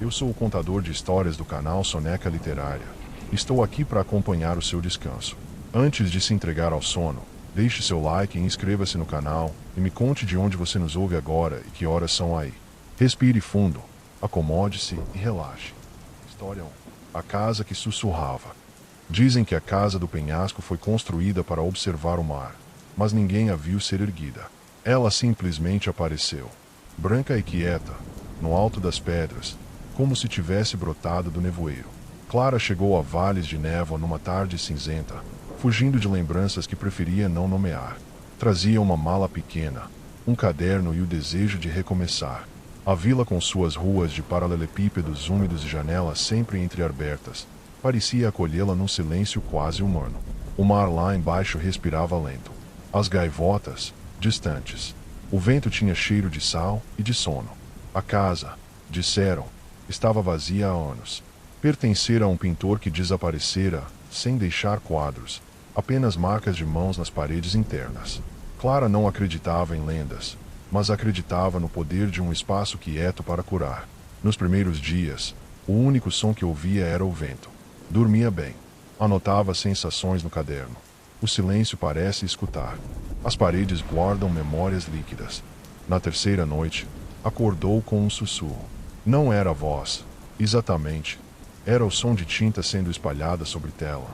Eu sou o contador de histórias do canal Soneca Literária. Estou aqui para acompanhar o seu descanso. Antes de se entregar ao sono, deixe seu like e inscreva-se no canal e me conte de onde você nos ouve agora e que horas são aí. Respire fundo, acomode-se e relaxe. História 1. A casa que sussurrava. Dizem que a casa do penhasco foi construída para observar o mar, mas ninguém a viu ser erguida. Ela simplesmente apareceu, branca e quieta, no alto das pedras, como se tivesse brotado do nevoeiro. Clara chegou a vales de névoa numa tarde cinzenta, fugindo de lembranças que preferia não nomear. Trazia uma mala pequena, um caderno e o desejo de recomeçar. A vila, com suas ruas de paralelepípedos úmidos e janelas sempre entreabertas, parecia acolhê-la num silêncio quase humano. O mar lá embaixo respirava lento. As gaivotas, distantes. O vento tinha cheiro de sal e de sono. A casa, disseram, estava vazia há anos. Pertencera a um pintor que desaparecera, sem deixar quadros, apenas marcas de mãos nas paredes internas. Clara não acreditava em lendas, mas acreditava no poder de um espaço quieto para curar. Nos primeiros dias, o único som que ouvia era o vento. Dormia bem. Anotava sensações no caderno. O silêncio parece escutar. As paredes guardam memórias líquidas. Na terceira noite, acordou com um sussurro. Não era a voz, exatamente. Era o som de tinta sendo espalhada sobre tela.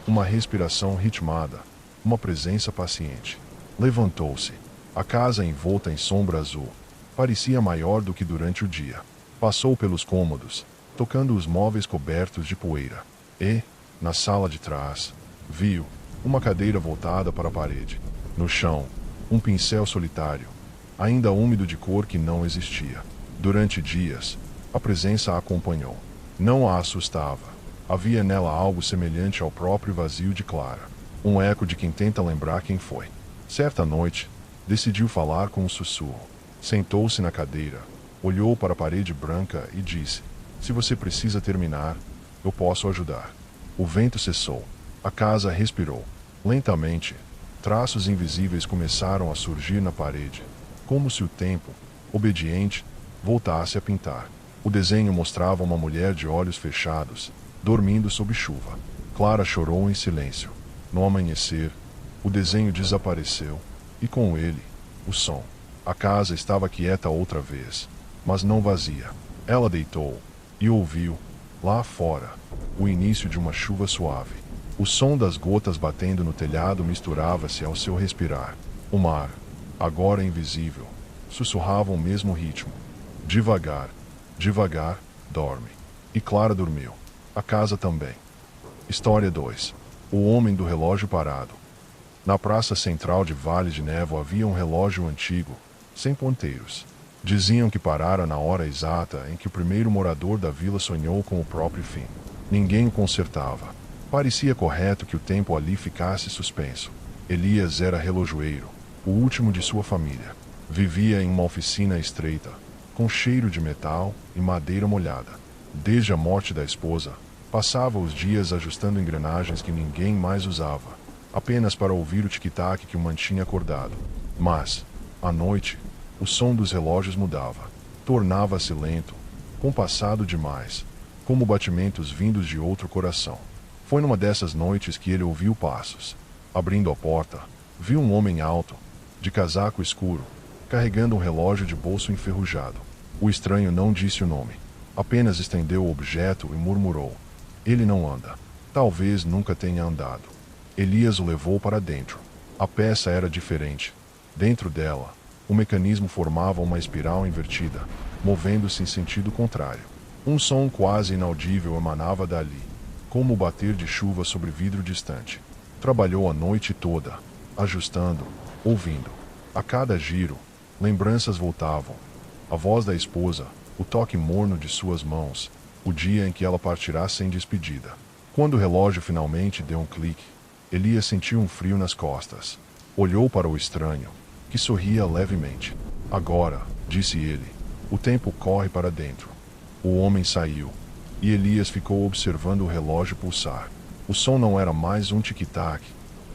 Uma respiração ritmada. Uma presença paciente. Levantou-se. A casa envolta em sombra azul. Parecia maior do que durante o dia. Passou pelos cômodos, tocando os móveis cobertos de poeira. E, na sala de trás, viu uma cadeira voltada para a parede. No chão, um pincel solitário, ainda úmido de cor que não existia. Durante dias, a presença a acompanhou. Não a assustava. Havia nela algo semelhante ao próprio vazio de Clara. Um eco de quem tenta lembrar quem foi. Certa noite, decidiu falar com um sussurro. Sentou-se na cadeira, olhou para a parede branca e disse: "Se você precisa terminar, eu posso ajudar." O vento cessou. A casa respirou. Lentamente, traços invisíveis começaram a surgir na parede, como se o tempo, obediente, voltasse a pintar. O desenho mostrava uma mulher de olhos fechados, dormindo sob chuva. Clara chorou em silêncio. No amanhecer, o desenho desapareceu, e com ele, o som. A casa estava quieta outra vez, mas não vazia. Ela deitou e ouviu, lá fora, o início de uma chuva suave. O som das gotas batendo no telhado misturava-se ao seu respirar. O mar, agora invisível, sussurrava o mesmo ritmo. Devagar, devagar, dorme. E Clara dormiu. A casa também. História 2. O homem do relógio parado. Na praça central de Vale de Névoa havia um relógio antigo, sem ponteiros. Diziam que parara na hora exata em que o primeiro morador da vila sonhou com o próprio fim. Ninguém o consertava. Parecia correto que o tempo ali ficasse suspenso. Elias era relojoeiro, o último de sua família. Vivia em uma oficina estreita, com cheiro de metal e madeira molhada. Desde a morte da esposa, passava os dias ajustando engrenagens que ninguém mais usava, apenas para ouvir o tic-tac que o mantinha acordado. Mas, à noite, o som dos relógios mudava. Tornava-se lento, compassado demais, como batimentos vindos de outro coração. Foi numa dessas noites que ele ouviu passos. Abrindo a porta, viu um homem alto, de casaco escuro, carregando um relógio de bolso enferrujado. O estranho não disse o nome, apenas estendeu o objeto e murmurou: "Ele não anda. Talvez nunca tenha andado." Elias o levou para dentro. A peça era diferente. Dentro dela, o mecanismo formava uma espiral invertida, movendo-se em sentido contrário. Um som quase inaudível emanava dali, como o bater de chuva sobre vidro distante. Trabalhou a noite toda, ajustando, ouvindo. A cada giro, lembranças voltavam. A voz da esposa, o toque morno de suas mãos, o dia em que ela partirá sem despedida. Quando o relógio finalmente deu um clique, Elias sentiu um frio nas costas. Olhou para o estranho, que sorria levemente. "Agora", disse ele, "o tempo corre para dentro." O homem saiu, e Elias ficou observando o relógio pulsar. O som não era mais um tic-tac,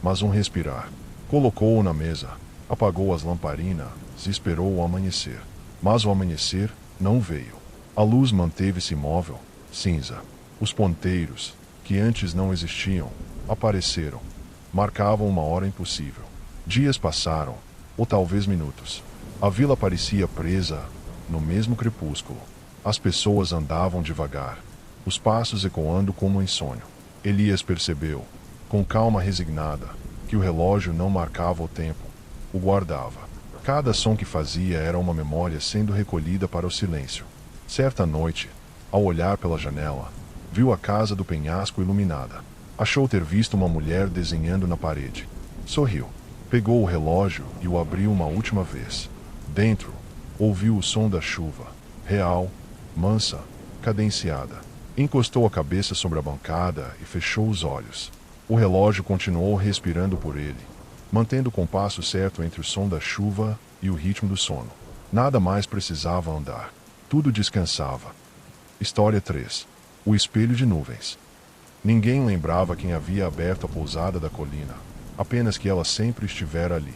mas um respirar. Colocou-o na mesa, apagou as lamparinas e esperou o amanhecer. Mas o amanhecer não veio. A luz manteve-se imóvel, cinza. Os ponteiros, que antes não existiam, apareceram. Marcavam uma hora impossível. Dias passaram, ou talvez minutos. A vila parecia presa no mesmo crepúsculo. As pessoas andavam devagar, os passos ecoando como em sonho. Elias percebeu, com calma resignada, que o relógio não marcava o tempo, o guardava. Cada som que fazia era uma memória sendo recolhida para o silêncio. Certa noite, ao olhar pela janela, viu a casa do penhasco iluminada. Achou ter visto uma mulher desenhando na parede. Sorriu. Pegou o relógio e o abriu uma última vez. Dentro, ouviu o som da chuva, real, mansa, cadenciada. Encostou a cabeça sobre a bancada e fechou os olhos. O relógio continuou respirando por ele, mantendo o compasso certo entre o som da chuva e o ritmo do sono. Nada mais precisava andar. Tudo descansava. História 3. O espelho de nuvens. Ninguém lembrava quem havia aberto a pousada da colina, apenas que ela sempre estivera ali,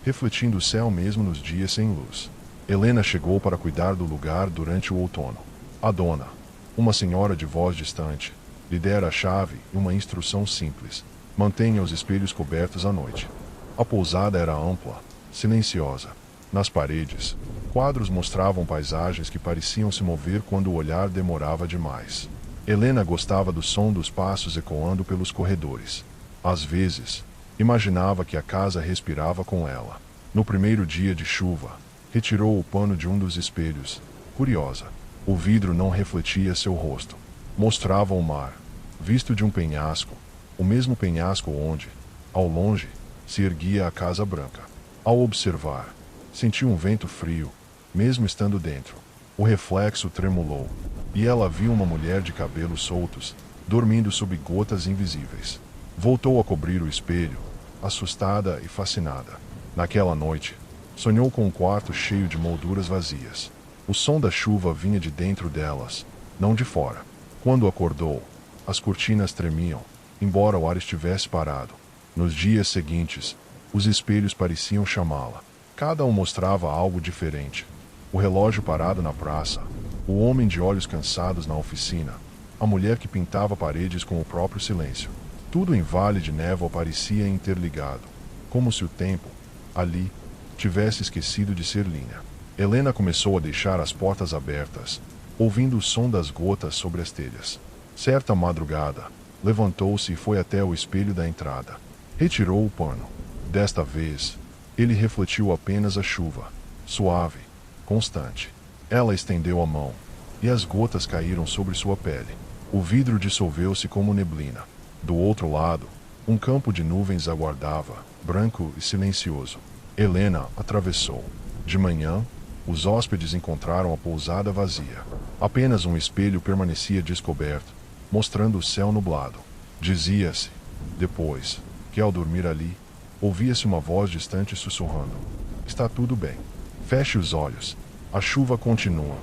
refletindo o céu mesmo nos dias sem luz. Helena chegou para cuidar do lugar durante o outono. A dona, uma senhora de voz distante, lhe dera a chave e uma instrução simples: mantenha os espelhos cobertos à noite. A pousada era ampla, silenciosa. Nas paredes, quadros mostravam paisagens que pareciam se mover quando o olhar demorava demais. Helena gostava do som dos passos ecoando pelos corredores. Às vezes, imaginava que a casa respirava com ela. No primeiro dia de chuva, retirou o pano de um dos espelhos. Curiosa, o vidro não refletia seu rosto. Mostrava o mar, visto de um penhasco, o mesmo penhasco onde, ao longe, se erguia a Casa Branca. Ao observar, sentiu um vento frio, mesmo estando dentro. O reflexo tremulou, e ela viu uma mulher de cabelos soltos, dormindo sob gotas invisíveis. Voltou a cobrir o espelho, assustada e fascinada. Naquela noite, sonhou com um quarto cheio de molduras vazias. O som da chuva vinha de dentro delas, não de fora. Quando acordou, as cortinas tremiam, embora o ar estivesse parado. Nos dias seguintes, os espelhos pareciam chamá-la. Cada um mostrava algo diferente. O relógio parado na praça, o homem de olhos cansados na oficina, a mulher que pintava paredes com o próprio silêncio. Tudo em Vale de Névoa parecia interligado, como se o tempo, ali, tivesse esquecido de ser linha. Helena começou a deixar as portas abertas, ouvindo o som das gotas sobre as telhas. Certa madrugada, levantou-se e foi até o espelho da entrada. Retirou o pano. Desta vez, ele refletiu apenas a chuva, suave, constante. Ela estendeu a mão, e as gotas caíram sobre sua pele. O vidro dissolveu-se como neblina. Do outro lado, um campo de nuvens aguardava, branco e silencioso. Helena atravessou. De manhã, os hóspedes encontraram a pousada vazia. Apenas um espelho permanecia descoberto, mostrando o céu nublado. Dizia-se, depois, que ao dormir ali, ouvia-se uma voz distante sussurrando: está tudo bem. Feche os olhos. A chuva continua,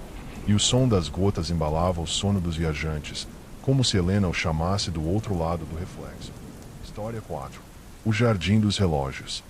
e o som das gotas embalava o sono dos viajantes, como se Helena o chamasse do outro lado do reflexo. História 4. O Jardim dos Relógios.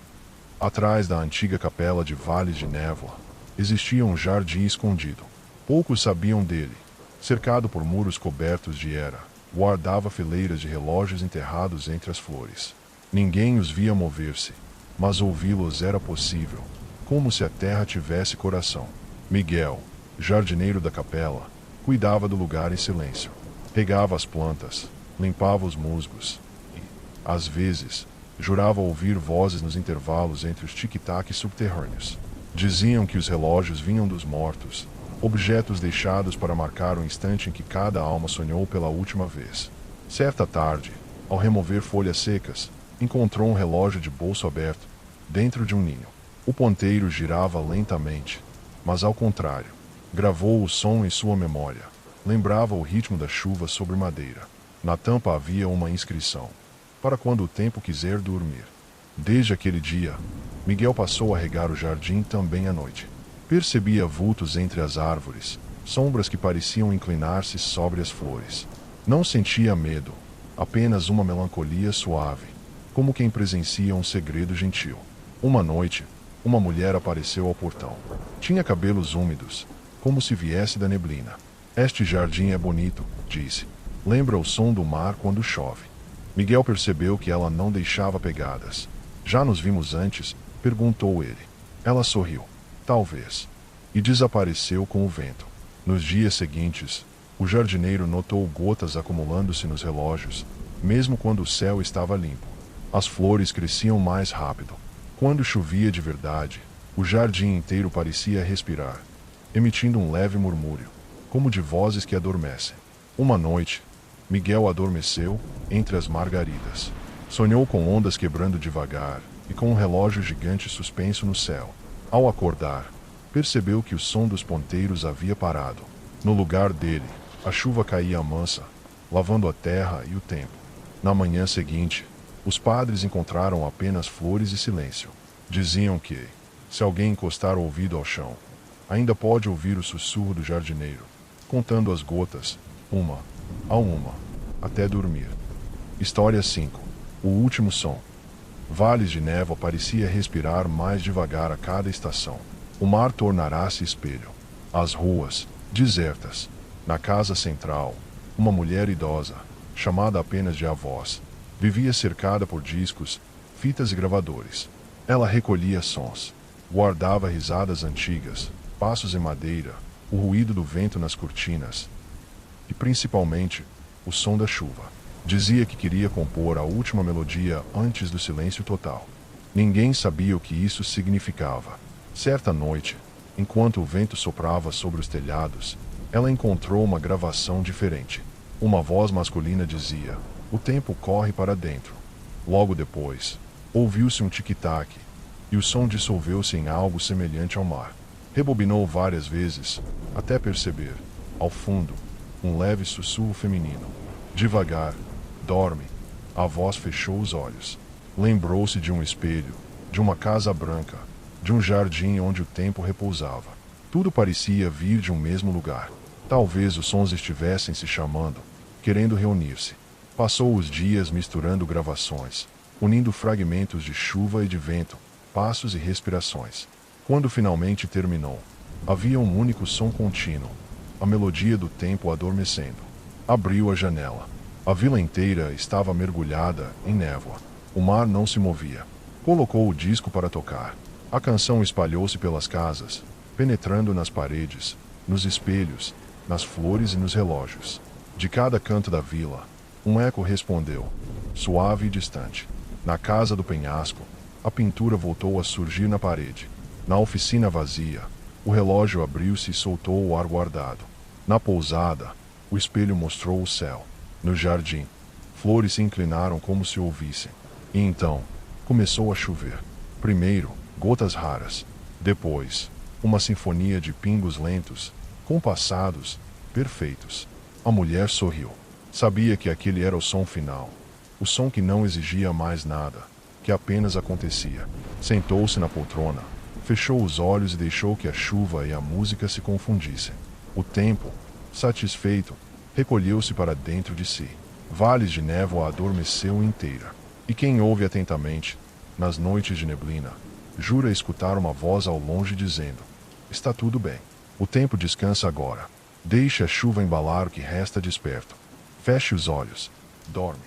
Atrás da antiga capela de Vales de Névoa, existia um jardim escondido. Poucos sabiam dele. Cercado por muros cobertos de era, guardava fileiras de relógios enterrados entre as flores. Ninguém os via mover-se, mas ouvi-los era possível, como se a terra tivesse coração. Miguel, jardineiro da capela, cuidava do lugar em silêncio. Regava as plantas, limpava os musgos e, às vezes, jurava ouvir vozes nos intervalos entre os tic-tacs subterrâneos. Diziam que os relógios vinham dos mortos, objetos deixados para marcar o instante em que cada alma sonhou pela última vez. Certa tarde, ao remover folhas secas, encontrou um relógio de bolso aberto, dentro de um ninho. O ponteiro girava lentamente, mas ao contrário, gravou o som em sua memória. Lembrava o ritmo da chuva sobre madeira. Na tampa havia uma inscrição: para quando o tempo quiser dormir. Desde aquele dia, Miguel passou a regar o jardim também à noite. Percebia vultos entre as árvores, sombras que pareciam inclinar-se sobre as flores. Não sentia medo, apenas uma melancolia suave, como quem presencia um segredo gentil. Uma noite, uma mulher apareceu ao portão. Tinha cabelos úmidos, como se viesse da neblina. Este jardim é bonito, disse. Lembra o som do mar quando chove. Miguel percebeu que ela não deixava pegadas. Já nos vimos antes? Perguntou ele. Ela sorriu. Talvez. E desapareceu com o vento. Nos dias seguintes, o jardineiro notou gotas acumulando-se nos relógios, mesmo quando o céu estava limpo. As flores cresciam mais rápido. Quando chovia de verdade, o jardim inteiro parecia respirar, emitindo um leve murmúrio, como de vozes que adormecem. Uma noite, Miguel adormeceu entre as margaridas. Sonhou com ondas quebrando devagar e com um relógio gigante suspenso no céu. Ao acordar, percebeu que o som dos ponteiros havia parado. No lugar dele, a chuva caía mansa, lavando a terra e o tempo. Na manhã seguinte, os padres encontraram apenas flores e silêncio. Diziam que, se alguém encostar o ouvido ao chão, ainda pode ouvir o sussurro do jardineiro, contando as gotas, uma a uma, até dormir. História 5. O último som. Vales de névoa parecia respirar mais devagar a cada estação. O mar tornará-se espelho. As ruas, desertas. Na casa central, uma mulher idosa, chamada apenas de avós, vivia cercada por discos, fitas e gravadores. Ela recolhia sons, guardava risadas antigas, passos em madeira, o ruído do vento nas cortinas e, principalmente, o som da chuva. Dizia que queria compor a última melodia antes do silêncio total. Ninguém sabia o que isso significava. Certa noite, enquanto o vento soprava sobre os telhados, ela encontrou uma gravação diferente. Uma voz masculina dizia: "O tempo corre para dentro." Logo depois, ouviu-se um tic-tac, e o som dissolveu-se em algo semelhante ao mar. Rebobinou várias vezes, até perceber, ao fundo, um leve sussurro feminino. Devagar, dorme. A voz fechou os olhos. Lembrou-se de um espelho, de uma casa branca, de um jardim onde o tempo repousava. Tudo parecia vir de um mesmo lugar. Talvez os sons estivessem se chamando, querendo reunir-se. Passou os dias misturando gravações, unindo fragmentos de chuva e de vento, passos e respirações. Quando finalmente terminou, havia um único som contínuo, a melodia do tempo adormecendo. Abriu a janela. A vila inteira estava mergulhada em névoa. O mar não se movia. Colocou o disco para tocar. A canção espalhou-se pelas casas, penetrando nas paredes, nos espelhos, nas flores e nos relógios. De cada canto da vila, um eco respondeu, suave e distante. Na casa do penhasco, a pintura voltou a surgir na parede. Na oficina vazia, o relógio abriu-se e soltou o ar guardado. Na pousada, o espelho mostrou o céu. No jardim, flores se inclinaram como se ouvissem. E então, começou a chover. Primeiro, gotas raras. Depois, uma sinfonia de pingos lentos, compassados, perfeitos. A mulher sorriu. Sabia que aquele era o som final. O som que não exigia mais nada, que apenas acontecia. Sentou-se na poltrona, fechou os olhos e deixou que a chuva e a música se confundissem. O tempo, satisfeito, recolheu-se para dentro de si. Vales de névoa a adormeceu inteira. E quem ouve atentamente, nas noites de neblina, jura escutar uma voz ao longe dizendo: "Está tudo bem. O tempo descansa agora. Deixe a chuva embalar o que resta desperto. Feche os olhos. Dorme."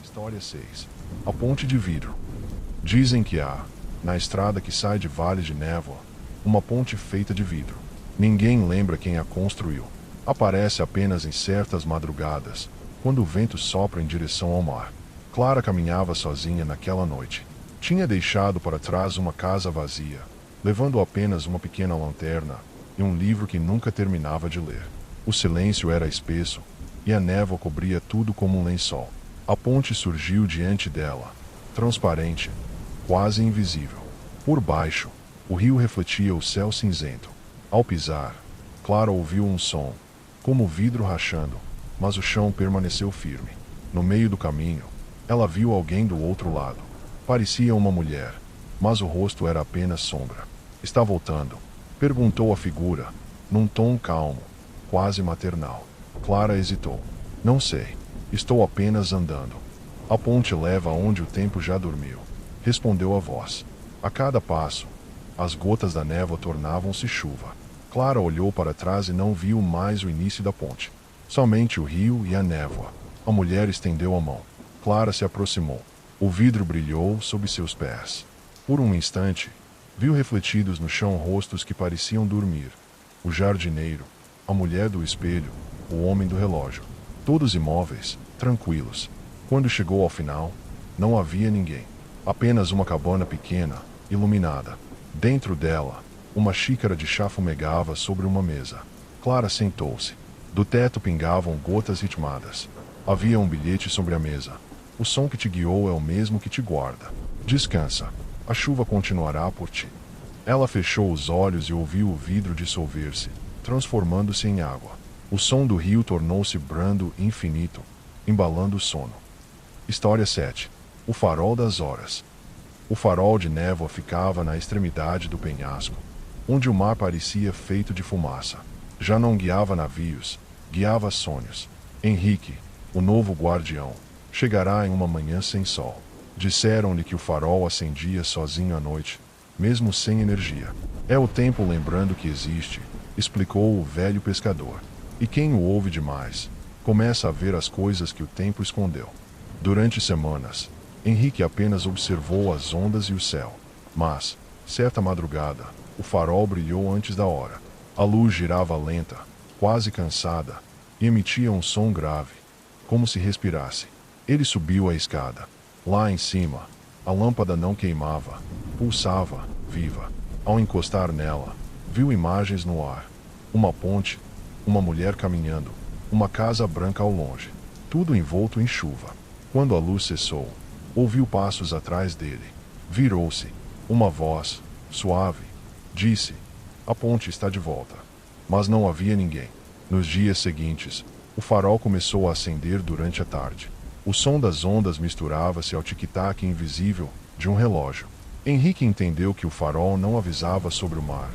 História 6. A ponte de vidro. Dizem que há, na estrada que sai de Vale de Névoa, uma ponte feita de vidro. Ninguém lembra quem a construiu. Aparece apenas em certas madrugadas, quando o vento sopra em direção ao mar. Clara caminhava sozinha naquela noite. Tinha deixado para trás uma casa vazia, levando apenas uma pequena lanterna e um livro que nunca terminava de ler. O silêncio era espesso, e a névoa cobria tudo como um lençol. A ponte surgiu diante dela, transparente, quase invisível. Por baixo, o rio refletia o céu cinzento. Ao pisar, Clara ouviu um som, como vidro rachando, mas o chão permaneceu firme. No meio do caminho, ela viu alguém do outro lado. Parecia uma mulher, mas o rosto era apenas sombra. "Está voltando?" perguntou a figura, num tom calmo, quase maternal. Clara hesitou. "Não sei. Estou apenas andando. A ponte leva aonde o tempo já dormiu", respondeu a voz. A cada passo, as gotas da névoa tornavam-se chuva. Clara olhou para trás e não viu mais o início da ponte. Somente o rio e a névoa. A mulher estendeu a mão. Clara se aproximou. O vidro brilhou sob seus pés. Por um instante, viu refletidos no chão rostos que pareciam dormir. O jardineiro, a mulher do espelho, o homem do relógio. Todos imóveis, tranquilos. Quando chegou ao final, não havia ninguém. Apenas uma cabana pequena, iluminada. Dentro dela, uma xícara de chá fumegava sobre uma mesa. Clara sentou-se. Do teto pingavam gotas ritmadas. Havia um bilhete sobre a mesa. O som que te guiou é o mesmo que te guarda. Descansa. A chuva continuará por ti. Ela fechou os olhos e ouviu o vidro dissolver-se, transformando-se em água. O som do rio tornou-se brando e infinito, embalando o sono. História 7. O farol das horas. O farol de névoa ficava na extremidade do penhasco, onde o mar parecia feito de fumaça. Já não guiava navios, guiava sonhos. Henrique, o novo guardião, chegará em uma manhã sem sol. Disseram-lhe que o farol acendia sozinho à noite, mesmo sem energia. É o tempo lembrando que existe, explicou o velho pescador. E quem o ouve demais, começa a ver as coisas que o tempo escondeu. Durante semanas, Henrique apenas observou as ondas e o céu. Mas, certa madrugada, o farol brilhou antes da hora. A luz girava lenta, quase cansada, e emitia um som grave, como se respirasse. Ele subiu a escada. Lá em cima, a lâmpada não queimava, pulsava, viva. Ao encostar nela, viu imagens no ar. Uma ponte, uma mulher caminhando, uma casa branca ao longe, tudo envolto em chuva. Quando a luz cessou, ouviu passos atrás dele. Virou-se. Uma voz, suave, disse: "A ponte está de volta." Mas não havia ninguém. Nos dias seguintes, o farol começou a acender durante a tarde. O som das ondas misturava-se ao tic-tac invisível de um relógio. Henrique entendeu que o farol não avisava sobre o mar,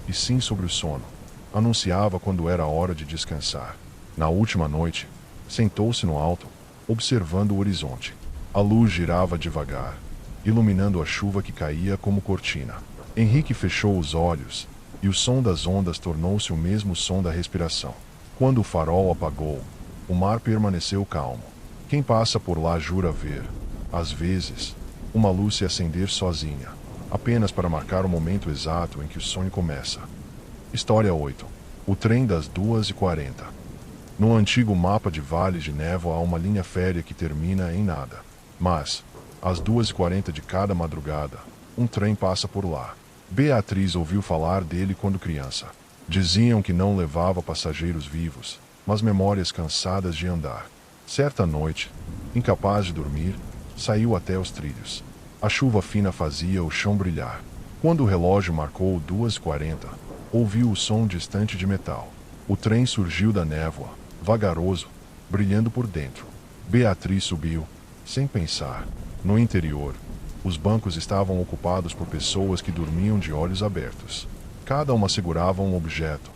e sim sobre o sono. Anunciava quando era hora de descansar. Na última noite, sentou-se no alto, observando o horizonte. A luz girava devagar, iluminando a chuva que caía como cortina. Henrique fechou os olhos, e o som das ondas tornou-se o mesmo som da respiração. Quando o farol apagou, o mar permaneceu calmo. Quem passa por lá jura ver, às vezes, uma luz se acender sozinha, apenas para marcar o momento exato em que o sonho começa. História 8. O trem das 2h40. No antigo mapa de vales de névoa há uma linha férrea que termina em nada. Mas, às 2h40 de cada madrugada, um trem passa por lá. Beatriz ouviu falar dele quando criança. Diziam que não levava passageiros vivos, mas memórias cansadas de andar. Certa noite, incapaz de dormir, saiu até os trilhos. A chuva fina fazia o chão brilhar. Quando o relógio marcou 2h40, ouviu o som distante de metal. O trem surgiu da névoa, vagaroso, brilhando por dentro. Beatriz subiu, sem pensar. No interior, os bancos estavam ocupados por pessoas que dormiam de olhos abertos. Cada uma segurava um objeto: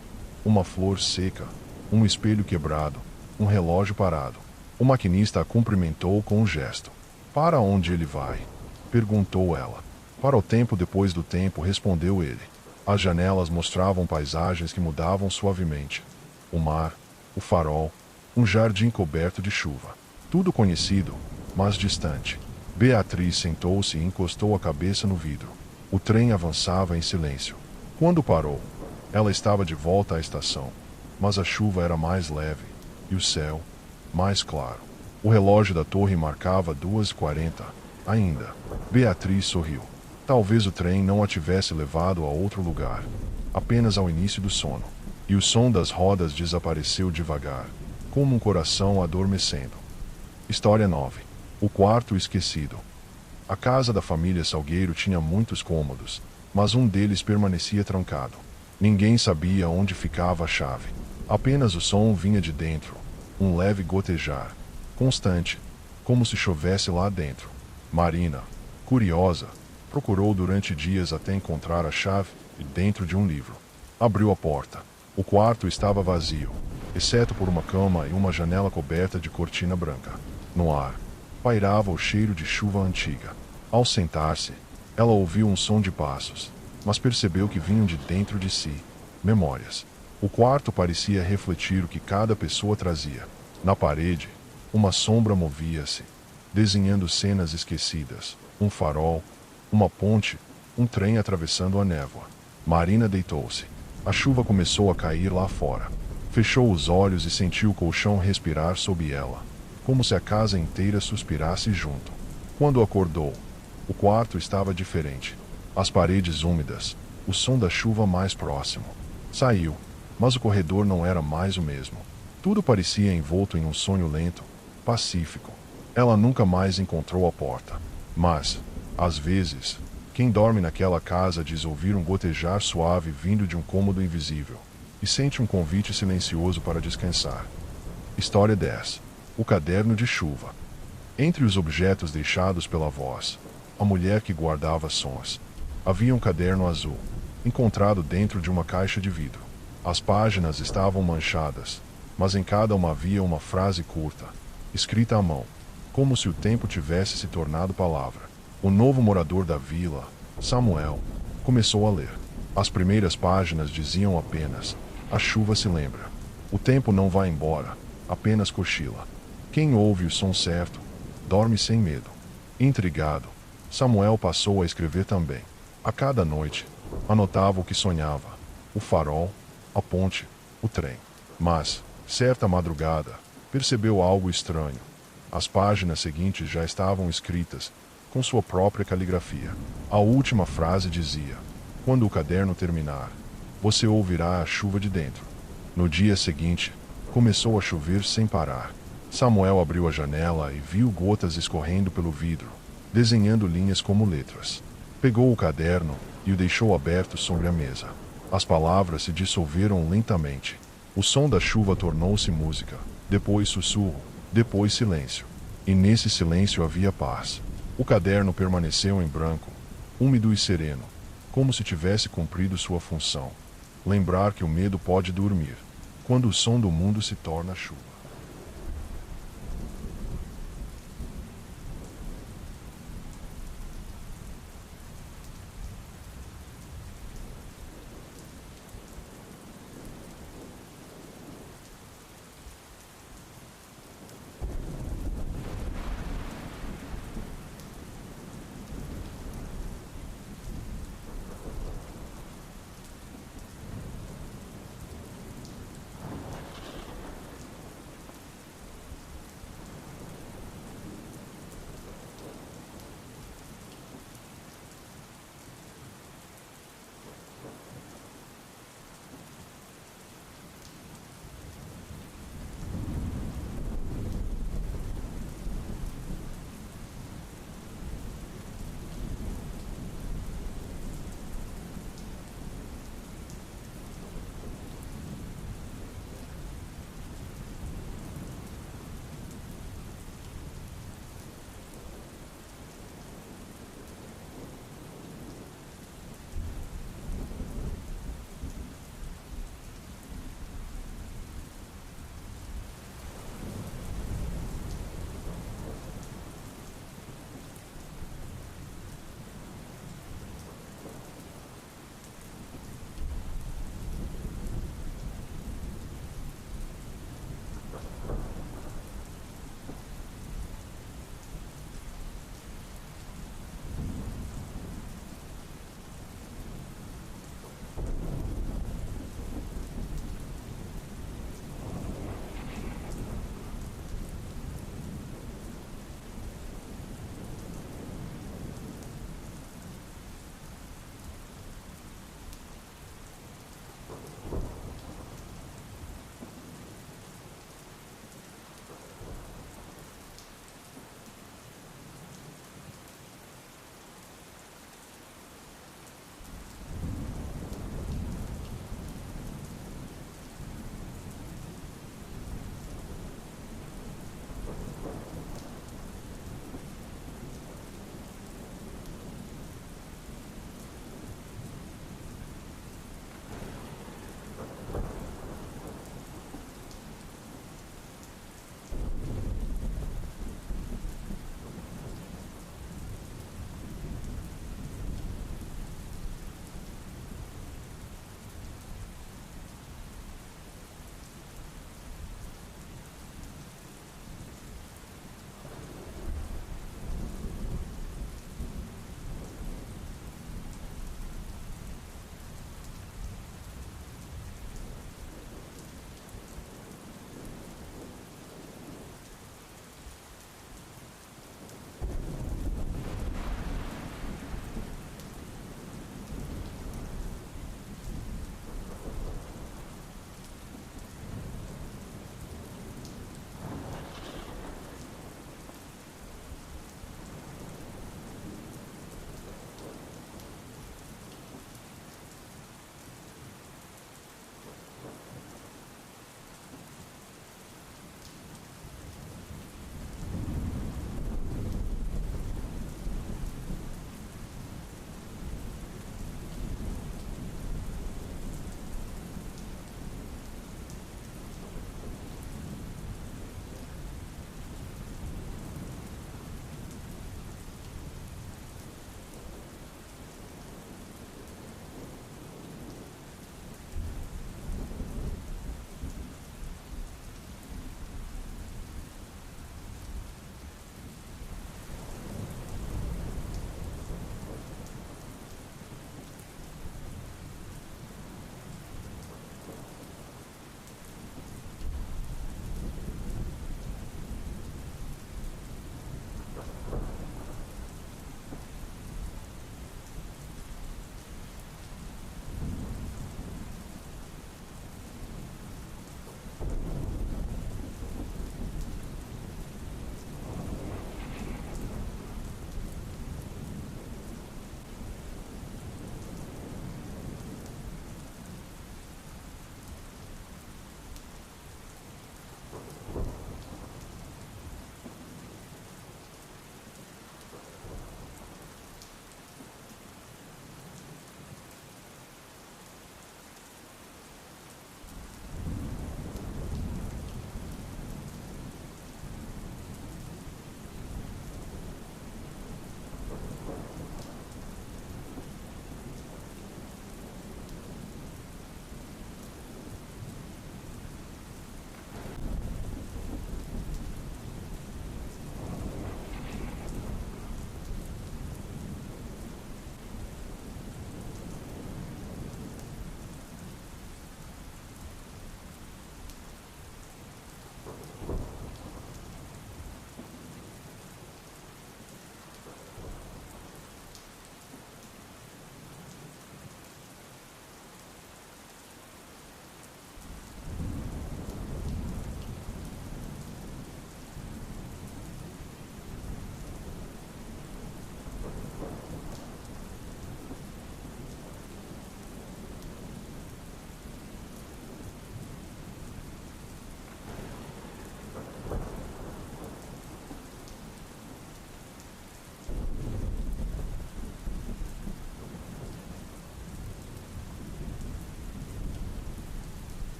uma flor seca, um espelho quebrado, um relógio parado. O maquinista a cumprimentou com um gesto. "Para onde ele vai?" perguntou ela. "Para o tempo depois do tempo", respondeu ele. As janelas mostravam paisagens que mudavam suavemente. O mar, o farol, um jardim coberto de chuva. Tudo conhecido, mas distante. Beatriz sentou-se e encostou a cabeça no vidro. O trem avançava em silêncio. Quando parou, ela estava de volta à estação, mas a chuva era mais leve, e o céu, mais claro. O relógio da torre marcava 2h40, ainda. Beatriz sorriu. Talvez o trem não a tivesse levado a outro lugar, apenas ao início do sono. E o som das rodas desapareceu devagar, como um coração adormecendo. História 9. O quarto esquecido. A casa da família Salgueiro tinha muitos cômodos, mas um deles permanecia trancado. Ninguém sabia onde ficava a chave. Apenas o som vinha de dentro, um leve gotejar, constante, como se chovesse lá dentro. Marina, curiosa, procurou durante dias até encontrar a chave dentro de um livro. Abriu a porta. O quarto estava vazio, exceto por uma cama e uma janela coberta de cortina branca. No ar, pairava o cheiro de chuva antiga. Ao sentar-se, ela ouviu um som de passos, mas percebeu que vinham de dentro de si. memórias. O quarto parecia refletir o que cada pessoa trazia. Na parede, uma sombra movia-se, desenhando cenas esquecidas, um farol, uma ponte, um trem atravessando a névoa. Marina deitou-se. A chuva começou a cair lá fora. Fechou os olhos e sentiu o colchão respirar sob ela, como se a casa inteira suspirasse junto. Quando acordou, o quarto estava diferente. As paredes úmidas, o som da chuva mais próximo. Saiu, mas o corredor não era mais o mesmo. Tudo parecia envolto em um sonho lento, pacífico. Ela nunca mais encontrou a porta. Mas, às vezes, quem dorme naquela casa diz ouvir um gotejar suave vindo de um cômodo invisível, e sente um convite silencioso para descansar. História 10. O caderno de chuva. Entre os objetos deixados pela voz, a mulher que guardava sons, havia um caderno azul, encontrado dentro de uma caixa de vidro. As páginas estavam manchadas, mas em cada uma havia uma frase curta, escrita à mão, como se o tempo tivesse se tornado palavra. O novo morador da vila, Samuel, começou a ler. As primeiras páginas diziam apenas: a chuva se lembra. O tempo não vai embora, apenas cochila. Quem ouve o som certo, dorme sem medo. Intrigado, Samuel passou a escrever também. A cada noite, anotava o que sonhava: o farol, a ponte, o trem. Mas, certa madrugada, percebeu algo estranho. As páginas seguintes já estavam escritas, com sua própria caligrafia. A última frase dizia: quando o caderno terminar, você ouvirá a chuva de dentro. No dia seguinte, começou a chover sem parar. Samuel abriu a janela e viu gotas escorrendo pelo vidro, desenhando linhas como letras. Pegou o caderno e o deixou aberto sobre a mesa. As palavras se dissolveram lentamente. O som da chuva tornou-se música, depois sussurro, depois silêncio. E nesse silêncio havia paz. O caderno permaneceu em branco, úmido e sereno, como se tivesse cumprido sua função: lembrar que o medo pode dormir, quando o som do mundo se torna chuva.